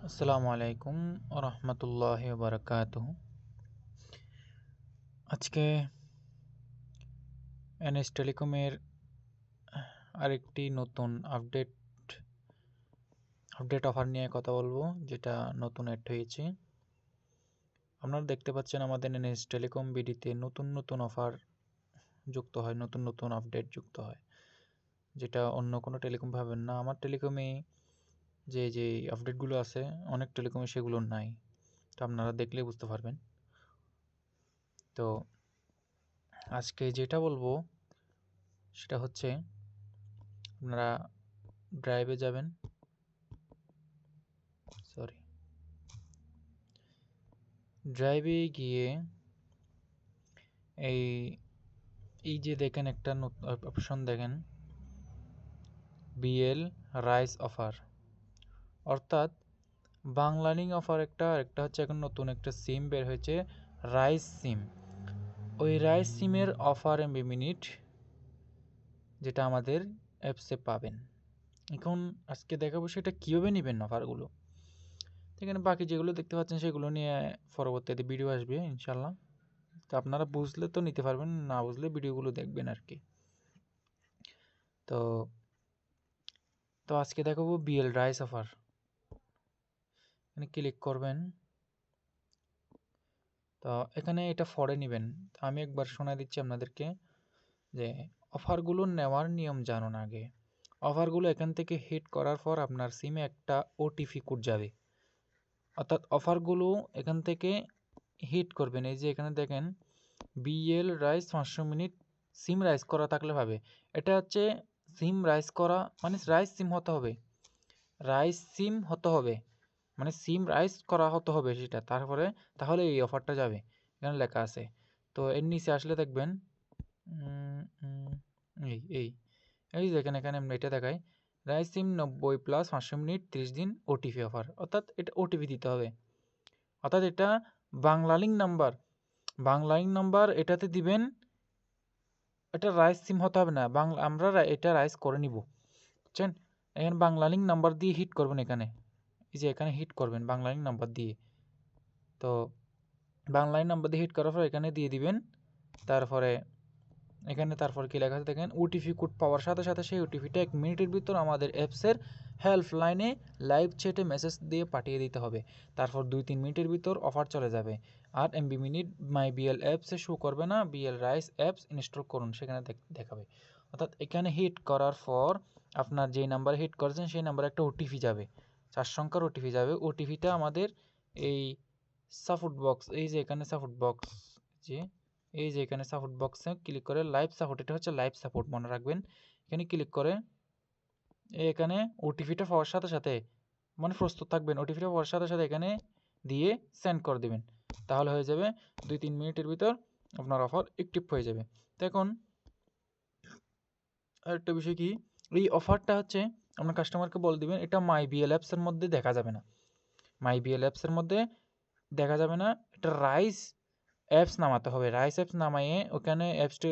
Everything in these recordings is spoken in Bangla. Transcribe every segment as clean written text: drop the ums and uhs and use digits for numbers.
আসসালামু আলাইকুম রহমতুল্লাহি বারাকাতুহু। আজকে এনএস টেলিকমের আরেকটি নতুন আপডেট অফার নিয়ে কথা বলবো, যেটা নতুন অ্যাড হয়েছে। আপনারা দেখতে পাচ্ছেন আমাদের এনএস টেলিকম বিডিতে নতুন অফার যুক্ত হয়, নতুন আপডেট যুক্ত হয়, যেটা অন্য কোনো টেলিকম পাবেন না। আমার টেলিকমে যে আপডেটগুলো আছে অনেক টেলিকমে সেগুলো নাই, তো আপনারা দেখলে বুঝতে পারবেন। তো আজকে যেটা বলবো সেটা হচ্ছে, আপনারা ড্রাইভে যাবেন, ড্রাইভে গিয়ে এই যে দেখেন একটা অপশন দেখেন, বিএল রাইস অফার, অর্থাৎ বাংলালিং অফার একটা হচ্ছে এখন নতুন একটা সিম বের হয়েছে, রাইস সিম। ওই রাইস সিমের অফার এমবি মিনিট যেটা আমাদের অ্যাপসে পাবেন। এখন আজকে দেখাবো সেটা কীভাবে নেবেন অফারগুলো। এখানে বাকি যেগুলো দেখতে পাচ্ছেন সেগুলো নিয়ে পরবর্তীতে ভিডিও আসবে ইনশাল্লাহ। তো আপনারা বুঝলে তো নিতে পারবেন, না বুঝলে ভিডিওগুলো দেখবেন আর কি। তো তো আজকে দেখাবো বিএল রাইস অফার। এখানে ক্লিক করবেন, তো এখানে এটা ফরে নেবেন। আমি একবার শোনায় দিচ্ছি আপনাদেরকে যে অফারগুলো নেওয়ার নিয়ম জানুন আগে। অফারগুলো এখান থেকে হিট করার পর আপনার সিমে একটা ওটিপি কোড যাবে, অর্থাৎ অফারগুলো এখান থেকে হিট করবেন। এই যে এখানে দেখেন বিএল রাইস 500 মিনিট সিম রাইস করা থাকলে হবে। এটা হচ্ছে সিম রাইস করা মানে রাইস সিম হতে হবে, মানে সিম রাইস করা হতে হবে সেটা, তাহলে এই অফারটা যাবে। এখানে লেখা আছে। তো এর নিচে আসলে দেখবেন এই এই এই দেখেন এখানে এটা দেখায় রাইস সিম 90 + 500 মিনিট 30 দিন ওটিপি অফার, অর্থাৎ এটা ওটিপি দিতে হবে। অর্থাৎ এটা বাংলালিং নাম্বার এটাতে দিবেন। এটা রাইস সিম হতে হবে না, আমরা এটা রাইস করে নিব, বুঝছেন। এখানে বাংলালিং নাম্বার দিয়ে হিট করবেন। এই যে এখানে হিট করবেন বাংলালিং নাম্বার দিয়ে। তো বাংলালিং নাম্বার দিয়ে হিট করার পর এখানে দিয়ে দিবেন। তারপর কি লেখা আছে দেখেন, ওটিপি কোড পাওয়ার সাথে সাথে সেই ওটিপিটা 1 মিনিটের ভিতর আমাদের অ্যাপসের হেল্পলাইনে লাইভ চ্যাটে মেসেজ দিয়ে পাঠিয়ে দিতে হবে। তারপর 2-3 মিনিটের ভিতর অফার চলে যাবে। আর এমবি মিনিট মাই বিএল অ্যাপসে শো করবে না, বিএল রাইস অ্যাপস ইনস্টল করুন, সেখানে দেখাবে। অর্থাৎ এখানে হিট করার পর আপনার যেই নাম্বারে হিট করেছেন সেই নাম্বারে একটা ওটিপি যাবে, 4 সংখ্যার ওটিপি যাবে। ওটিপিটা আমাদের এই সাপোর্ট বক্স, এই যে এখানে সাপোর্ট বক্সে ক্লিক করে লাইভ সাপোর্ট, এটা হচ্ছে লাইভ সাপোর্ট মনে রাখবেন। এখানে ক্লিক করে এখানে ওটিপিটা পাওয়ার সাথে সাথে মানে প্রস্তুত থাকবেন, ওটিপিটা পাওয়ার সাথে সাথে এখানে দিয়ে সেন্ড করে দিবেন, তাহলে হয়ে যাবে 2-3 মিনিটের ভিতর আপনার অফার অ্যাক্টিভ হয়ে যাবে। তো এখন আরেকটা বিষয় কি, এই অফারটা হচ্ছে আপনার কাস্টমারকে বলে দিবেন এটা মাই বিএল অ্যাপসের মধ্যে দেখা যাবে না, এটা রাইস অ্যাপস নামাতে হবে। রাইস অ্যাপস নামাইয়ে ওখানে অ্যাপসটি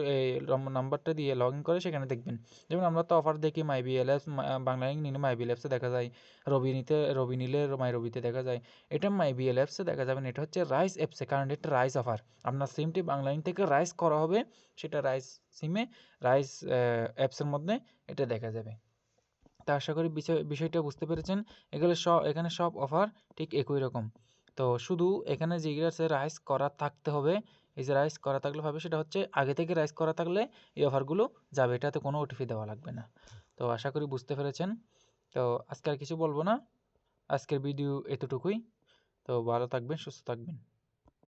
নাম্বারটা দিয়ে লগ ইন করে সেখানে দেখবেন। যেমন আমরা তো অফার দেখি মাই বিএল অ্যাপস, বাংলালিংক নিলে মাই বিএল অ্যাপসে দেখা যায়, রবি নিলে মাই রবিতে দেখা যায়। এটা মাই বিএল অ্যাপসে দেখা যাবে না, এটা হচ্ছে রাইস অ্যাপসে, কারণ এটা রাইস অফার। আপনার সিমটি বাংলালিংক থেকে রাইস করা হবে, সেটা রাইস সিমে রাইস অ্যাপসের মধ্যে এটা দেখা যাবে। তা আশা করি বিষয়টা বুঝতে পেরেছেন। এখানে সব অফার ঠিক একই রকম। তো শুধু এখানে যেগুলো আছে রাইস করা থাকতে হবে, এই যে রাইস করা থাকলে হবে, সেটা হচ্ছে আগে থেকে রাইস করা থাকলে এই অফারগুলো যাবে, এটাতে কোনো ওটিপি দেওয়া লাগবে না। তো আশা করি বুঝতে পেরেছেন। তো আজকে আর কিছু বলবো না, আজকের ভিডিও এতটুকুই। তো ভালো থাকবেন, সুস্থ থাকবেন।